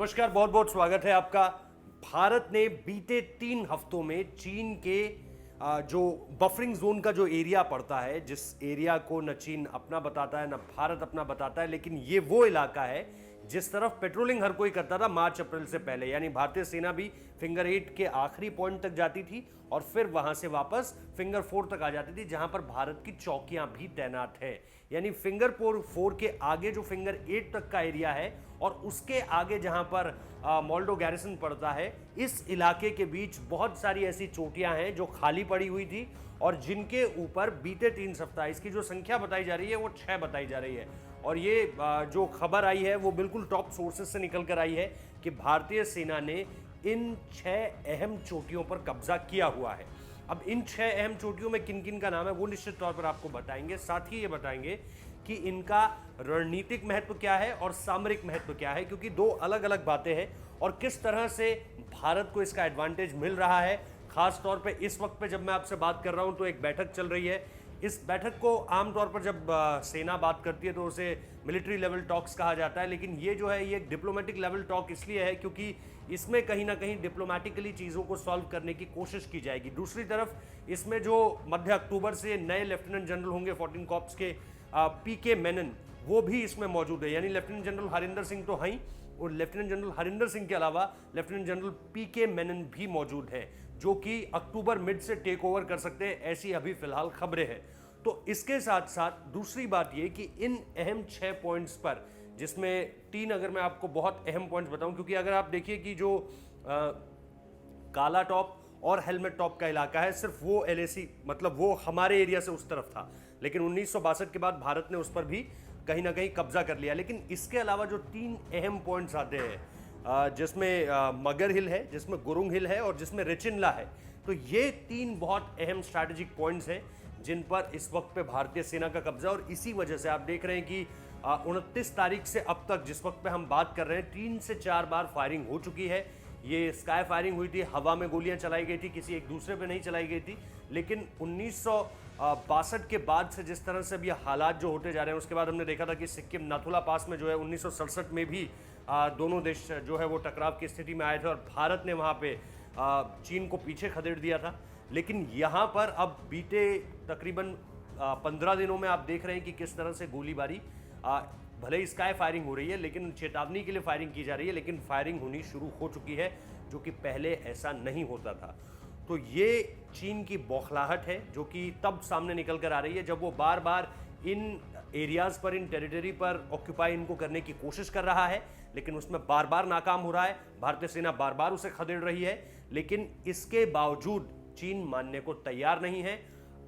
नमस्कार, बहुत बहुत स्वागत है आपका। भारत ने बीते 3 हफ्तों में चीन के जो बफरिंग जोन का जो एरिया पड़ता है, जिस एरिया को न चीन अपना बताता है न भारत अपना बताता है, लेकिन ये वो इलाका है जिस तरफ पेट्रोलिंग हर कोई करता था मार्च अप्रैल से पहले। यानी भारतीय सेना भी फिंगर 8 के आखिरी पॉइंट तक जाती थी और फिर वहां से वापस फिंगर 4 तक आ जाती थी, जहां पर भारत की चौकियां भी तैनात है। यानी फिंगर 4 के आगे जो फिंगर 8 तक का एरिया है और उसके आगे जहां पर मोल्डो गैरिसन पड़ता है, इस इलाके के बीच बहुत सारी ऐसी चोटियां हैं जो खाली पड़ी हुई थी और जिनके ऊपर बीते 3 सप्ताह, इसकी जो संख्या बताई जा रही है वो 6 बताई जा रही है। और ये जो खबर आई है वो बिल्कुल टॉप सोर्सेज से निकल कर आई है कि भारतीय सेना ने इन 6 अहम चोटियों पर कब्जा किया हुआ है। अब इन 6 अहम चोटियों में किन किन का नाम है वो निश्चित तौर पर आपको बताएंगे, साथ ही ये बताएंगे कि इनका रणनीतिक महत्व क्या है और सामरिक महत्व क्या है, क्योंकि दो अलग अलग बातें हैं और किस तरह से भारत को इसका एडवांटेज मिल रहा है। खास तौर पे इस वक्त पे जब मैं आपसे बात कर रहा हूं तो एक बैठक चल रही है। इस बैठक को आमतौर पर जब सेना बात करती है तो उसे मिलिट्री लेवल टॉक्स कहा जाता है, लेकिन ये जो है ये एक डिप्लोमेटिक लेवल टॉक इसलिए है क्योंकि इसमें कहीं ना कहीं डिप्लोमेटिकली चीज़ों को सॉल्व करने की कोशिश की जाएगी। दूसरी तरफ इसमें जो मध्य अक्टूबर से नए लेफ्टिनेंट जनरल होंगे 14 कॉर्प्स के, पीके मेनन, वो भी इसमें मौजूद है। यानी लेफ्टिनेंट जनरल हरिंदर सिंह तो हैं और लेफ्टिनेंट जनरल हरिंदर सिंह के अलावा लेफ्टिनेंट जनरल पीके मेनन भी मौजूद हैं, जो कि अक्टूबर मिड से टेक ओवर कर सकते हैं, ऐसी अभी फिलहाल खबरें हैं। तो इसके साथ साथ दूसरी बात ये कि इन अहम 6 पॉइंट्स पर, जिसमें 3 अगर मैं आपको बहुत अहम पॉइंट्स बताऊं, क्योंकि अगर आप देखिए कि जो काला टॉप और हेलमेट टॉप का इलाका है, सिर्फ वो एलएसी मतलब वो हमारे एरिया से उस तरफ था, लेकिन 1962 के बाद भारत ने उस पर भी कहीं ना कहीं कब्जा कर लिया। लेकिन इसके अलावा जो 3 अहम पॉइंट्स आते हैं, जिसमें मगर हिल है, जिसमें गुरुंग हिल है और जिसमें रेचिनला है, तो ये 3 बहुत अहम स्ट्रैटेजिक पॉइंट्स हैं जिन पर इस वक्त पे भारतीय सेना का कब्जा। और इसी वजह से आप देख रहे हैं कि 29 तारीख से अब तक जिस वक्त पे हम बात कर रहे हैं 3 से 4 बार फायरिंग हो चुकी है। ये स्काई फायरिंग हुई थी, हवा में गोलियां चलाई गई थी, किसी एक दूसरे पे नहीं चलाई गई थी। लेकिन 1962 के बाद से जिस तरह से अब ये हालात जो होते जा रहे हैं, उसके बाद हमने देखा था कि सिक्किम नाथुला पास में जो है 1967 में भी दोनों देश जो है वो टकराव की स्थिति में आए थे और भारत ने वहाँ पे चीन को पीछे खदेड़ दिया था। लेकिन यहाँ पर अब बीते तकरीबन 15 दिनों में आप देख रहे हैं कि किस तरह से गोलीबारी, भले ही स्काई फायरिंग हो रही है लेकिन चेतावनी के लिए फायरिंग की जा रही है, लेकिन फायरिंग होनी शुरू हो चुकी है, जो कि पहले ऐसा नहीं होता था। तो ये चीन की बौखलाहट है जो कि तब सामने निकल कर आ रही है जब वो बार बार इन एरियाज पर, इन टेरिटरी पर ऑक्यूपाई इनको करने की कोशिश कर रहा है, लेकिन उसमें बार बार नाकाम हो रहा है। भारतीय सेना बार बार उसे खदेड़ रही है, लेकिन इसके बावजूद चीन मानने को तैयार नहीं है।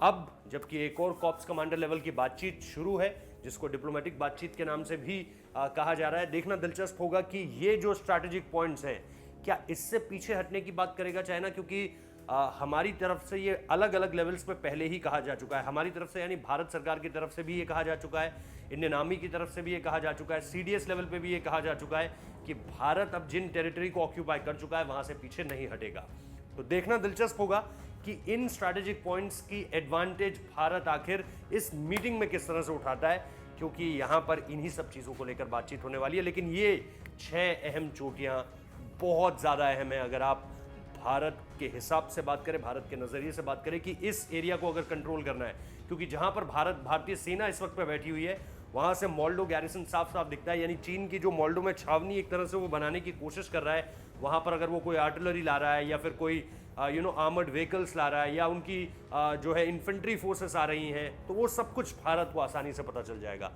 अब जबकि एक और कॉर्प्स कमांडर लेवल की बातचीत शुरू है, जिसको डिप्लोमेटिक बातचीत के नाम से भी कहा जा रहा है, देखना दिलचस्प होगा कि ये जो स्ट्रैटेजिक पॉइंट्स हैं, क्या इससे पीछे हटने की बात करेगा चाइना, क्योंकि हमारी तरफ से ये अलग अलग लेवल्स पे पहले ही कहा जा चुका है। हमारी तरफ से यानी भारत सरकार की तरफ से भी ये कहा जा चुका है, इंडियन आर्मी की तरफ से भी ये कहा जा चुका है, सीडीएस लेवल पे भी ये कहा जा चुका है कि भारत अब जिन टेरिटरी को ऑक्यूपाई कर चुका है वहां से पीछे नहीं हटेगा। तो देखना दिलचस्प होगा कि इन स्ट्रैटेजिक पॉइंट्स की एडवांटेज भारत आखिर इस मीटिंग में किस तरह से उठाता है, क्योंकि यहां पर इन्हीं सब चीजों को लेकर बातचीत होने वाली है। लेकिन ये 6 अहम चोटियां बहुत ज्यादा अहम है अगर आप भारत के हिसाब से बात करें, भारत के नजरिए से बात करें कि इस एरिया को अगर कंट्रोल करना है, क्योंकि जहां पर भारतीय सेना इस वक्त पे बैठी हुई है वहां से मोल्डो गैरिसन साफ साफ दिखता है। यानी चीन की जो मोल्डो में छावनी एक तरह से वो बनाने की कोशिश कर रहा है, वहां पर अगर वो कोई आर्टिलरी ला रहा है या फिर कोई आर्मर्ड व्हीकल्स ला रहा है या उनकी जो है इन्फेंट्री फोर्सेस आ रही हैं, तो वो सब कुछ भारत को आसानी से पता चल जाएगा।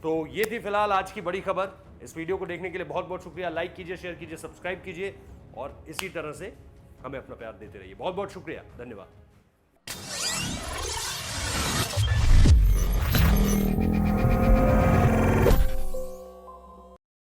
तो ये थी फिलहाल आज की बड़ी खबर। इस वीडियो को देखने के लिए बहुत बहुत शुक्रिया। लाइक कीजिए, शेयर कीजिए, सब्सक्राइब कीजिए और इसी तरह से हमें अपना प्यार देते रहिए। बहुत बहुत शुक्रिया, धन्यवाद।